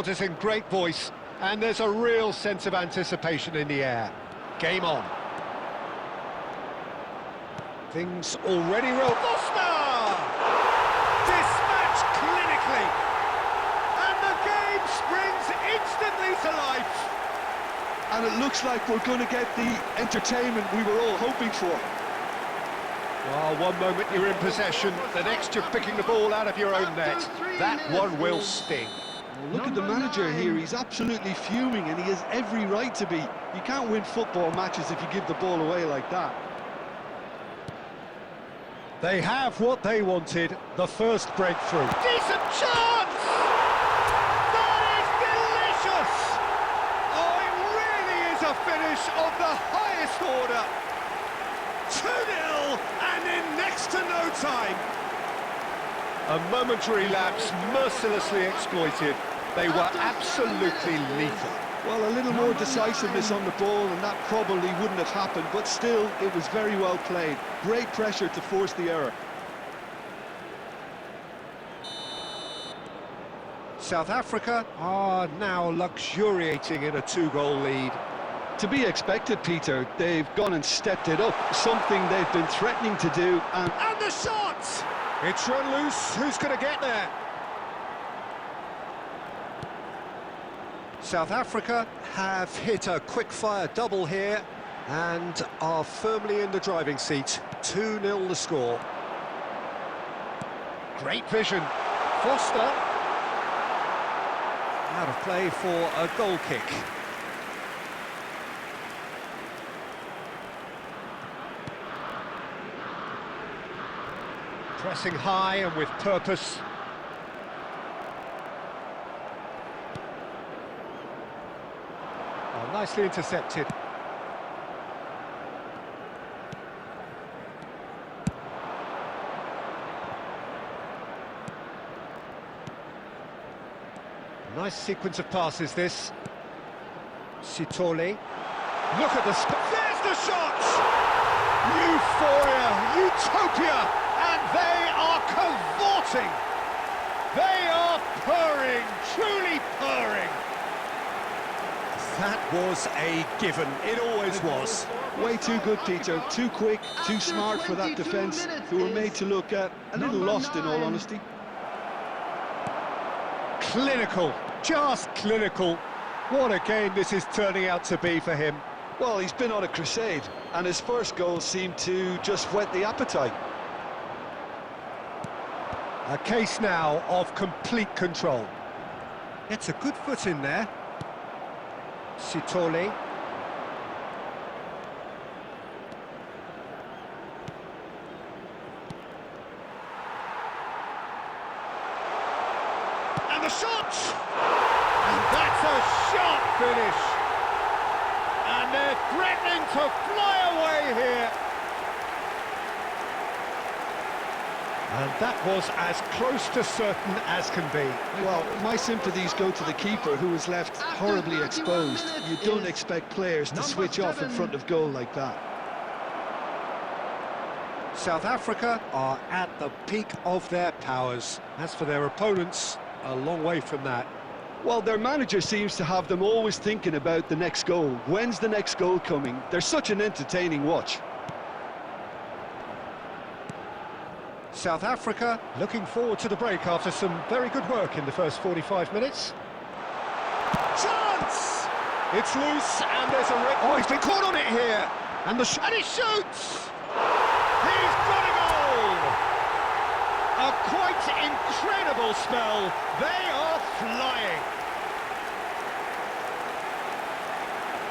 supporters in great voice, and there's a real sense of anticipation in the air. Game on. Things already roll. Foster! Dispatched clinically. And the game springs instantly to life. And it looks like we're going to get the entertainment we were all hoping for. Well, one moment you're in possession, the next you're picking the ball out of your own net. That one will sting. Well, look at the manager here, he's absolutely fuming and he has every right to be. You can't win football matches if you give the ball away like that. They have what they wanted, the first breakthrough. Decent chance! That is delicious! Oh, it really is a finish of the highest order. 2-0, and in next to no time. A momentary lapse mercilessly exploited. They were absolutely lethal. Well, a little more decisiveness on the ball and that probably wouldn't have happened, but still, it was very well played. Great pressure to force the error. South Africa are now luxuriating in a 2-goal lead. To be expected, Peter, they've gone and stepped it up, something they've been threatening to do, and the shot! It's run loose, who's going to get there? South Africa have hit a quick-fire double here and are firmly in the driving seat. 2-0 the score. Great vision. Foster. Out of play for a goal kick. Pressing high and with purpose. Oh, nicely intercepted. Nice sequence of passes, this. Sitole. Look at the... There's the shot! Euphoria, utopia! And they are cavorting! They are purring, truly purring! That was a given, it always was. Way too good, Peter, too quick, too smart for that defence, who were made to look a little lost in all honesty. Clinical, just clinical. What a game this is turning out to be for him. Well, he's been on a crusade, and his first goal seemed to just whet the appetite. A case now of complete control. Gets a good foot in there. Sitole. And the shot! And that's a sharp finish. And they're threatening to fly away here. And that was as close to certain as can be. Well, my sympathies go to the keeper, who was left horribly exposed. You don't expect players to switch off in front of goal like that. South Africa are at the peak of their powers. As for their opponents, a long way from that. Well, their manager seems to have them always thinking about the next goal. When's the next goal coming? They're such an entertaining watch. South Africa looking forward to the break after some very good work in the first 45 minutes. Chance! It's loose and there's a red... Oh, he's been caught on it here! And he shoots! He's got a goal! A quite incredible spell. They are flying.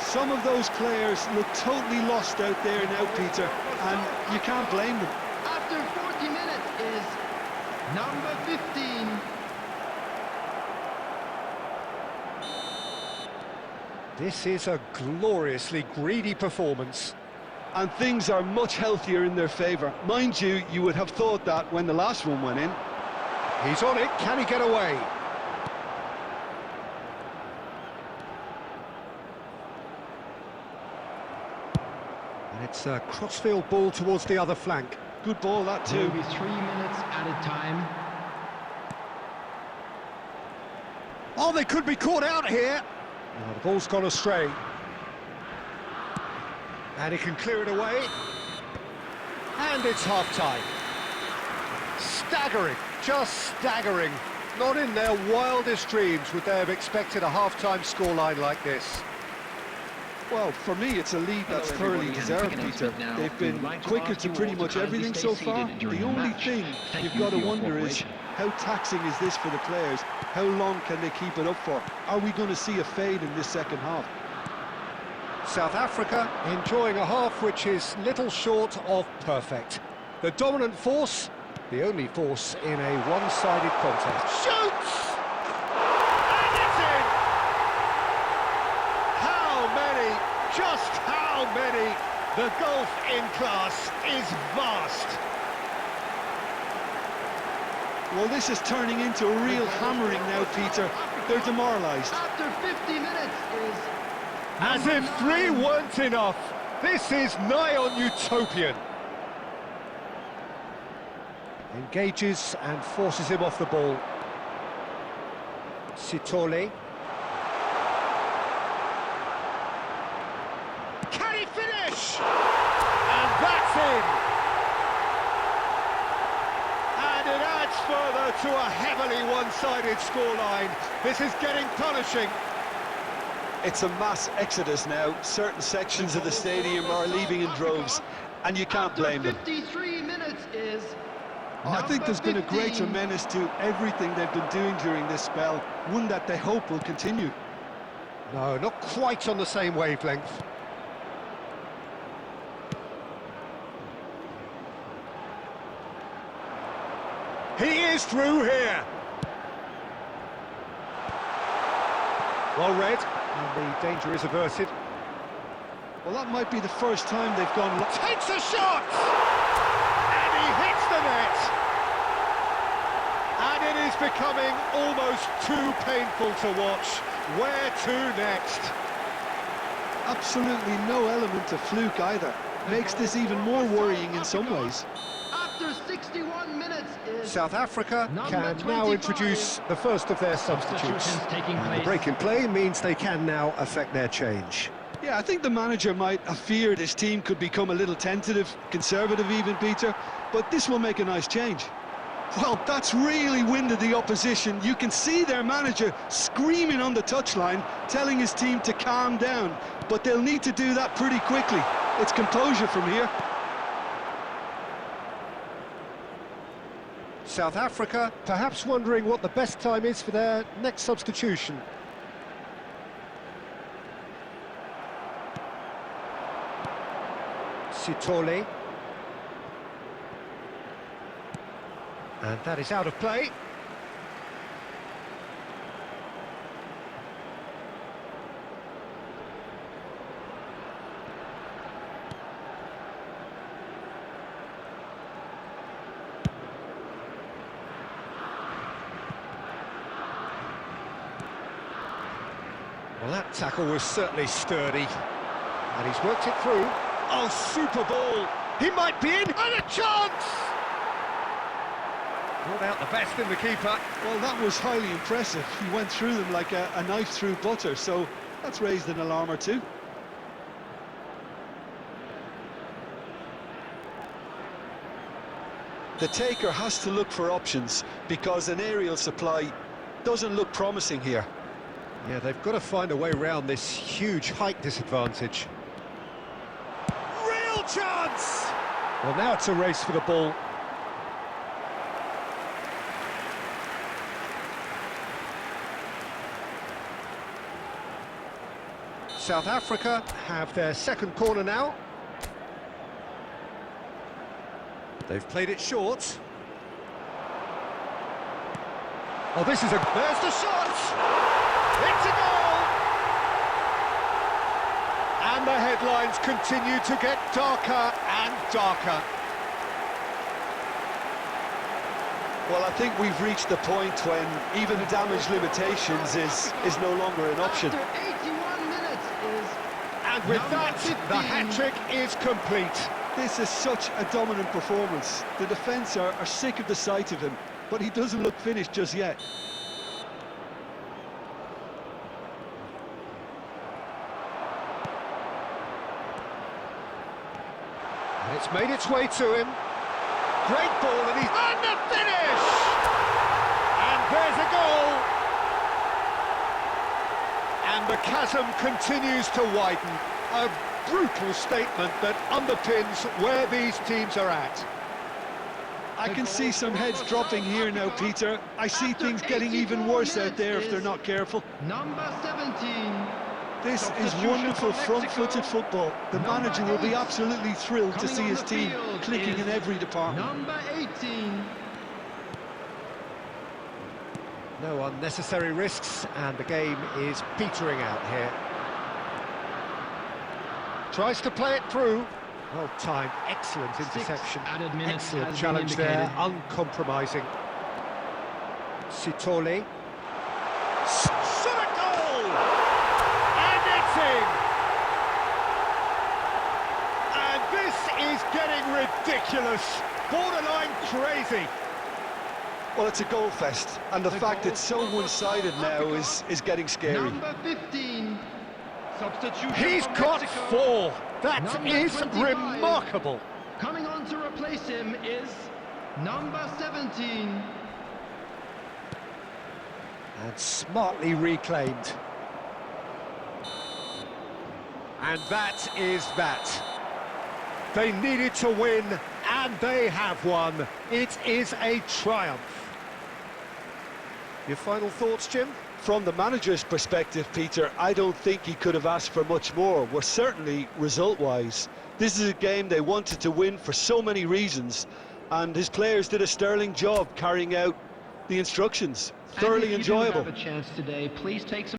Some of those players look totally lost out there now, Peter, and you can't blame them. After 40 minutes is number 15. This is a gloriously greedy performance. And things are much healthier in their favour. Mind you, you would have thought that when the last one went in. He's on it, can he get away? And it's a crossfield ball towards the other flank. Good ball, that too. Will be 3 minutes at a time. Oh, they could be caught out here. No, the ball's gone astray. And he can clear it away. And it's half-time. Staggering, just staggering. Not in their wildest dreams would they have expected a half-time scoreline like this. Well, for me, it's a lead that's thoroughly deserved, Peter. They've been quicker to pretty much everything so far. The only thing you've got to wonder is, how taxing is this for the players? How long can they keep it up for? Are we going to see a fade in this second half? South Africa enjoying a half which is little short of perfect. The dominant force, the only force in a one-sided contest. Shoots! And it's in! How many, just how many? The gulf in class is vast. Well, this is turning into a real hammering now, Peter. They're demoralised. After 50 minutes is... As if 3 weren't enough. This is nigh on utopian. Engages and forces him off the ball. Sitole. Can he finish? And that's in. And it adds further to a heavily one-sided scoreline. This is getting punishing. It's a mass exodus now. Certain sections of the stadium are leaving in droves, and you can't blame them. 53 minutes is... I think there's been a greater menace to everything they've been doing during this spell, one that they hope will continue. No, not quite on the same wavelength. He is through here. Well read, and the danger is averted. Well, that might be the first time they've gone... Takes a shot! And he hits the net! And it is becoming almost too painful to watch. Where to next? Absolutely no element of fluke either. Makes this even more worrying in some ways. After 61 minutes is... South Africa can now 25. introduce the first of their substitutes. And the break in play means they can now affect their change. Yeah, I think the manager might have feared his team could become a little tentative, conservative even, Peter, but this will make a nice change. Well, that's really winded the opposition. You can see their manager screaming on the touchline, telling his team to calm down, but they'll need to do that pretty quickly. It's composure from here. South Africa perhaps wondering what the best time is for their next substitution. Sitole. And that is out of play. Well, that tackle was certainly sturdy. And he's worked it through. Oh, super ball! He might be in, and a chance! Brought out the best in the keeper. Well, that was highly impressive. He went through them like a knife through butter, so that's raised an alarm or two. The taker has to look for options, because an aerial supply doesn't look promising here. Yeah, they've got to find a way around this huge height disadvantage. Real chance! Well, now it's a race for the ball. South Africa have their second corner now. They've played it short. Oh, this is a... There's the shot! It's a goal! And the headlines continue to get darker and darker. Well, I think we've reached the point when even damage limitations is no longer an option. After 81 minutes is... And with that, the hat-trick is complete. This is such a dominant performance. The defence are sick of the sight of him, but he doesn't look finished just yet. It's made its way to him. Great ball, and he's on the finish! And there's a goal! And the chasm continues to widen. A brutal statement that underpins where these teams are at. I can see some heads dropping here now, Peter. I see things getting even worse out there if they're not careful. Number 17. This is wonderful front-footed football. The manager will be absolutely thrilled to see his team clicking in every department. Number 18. No unnecessary risks, and the game is petering out here. Tries to play it through. Well timed, excellent interception. Added minutes Excellent has challenge been there, indicated. uncompromising. Sitole. Shot a goal! And it's in! And this is getting ridiculous, borderline crazy. Well, it's a goal fest, and the fact it's so one-sided now is getting scary. Number 15. Substitution He's from got Mexico. 4. That Number is 25. remarkable. Coming on to replace him is number 17. And smartly reclaimed. And that is that. They needed to win, and they have won. It is a triumph. Your final thoughts, Jim? From the manager's perspective, Peter, I don't think he could have asked for much more. Well, certainly result-wise. This is a game they wanted to win for so many reasons, and his players did a sterling job carrying out the instructions. Thoroughly enjoyable. If you do have a chance today, please take some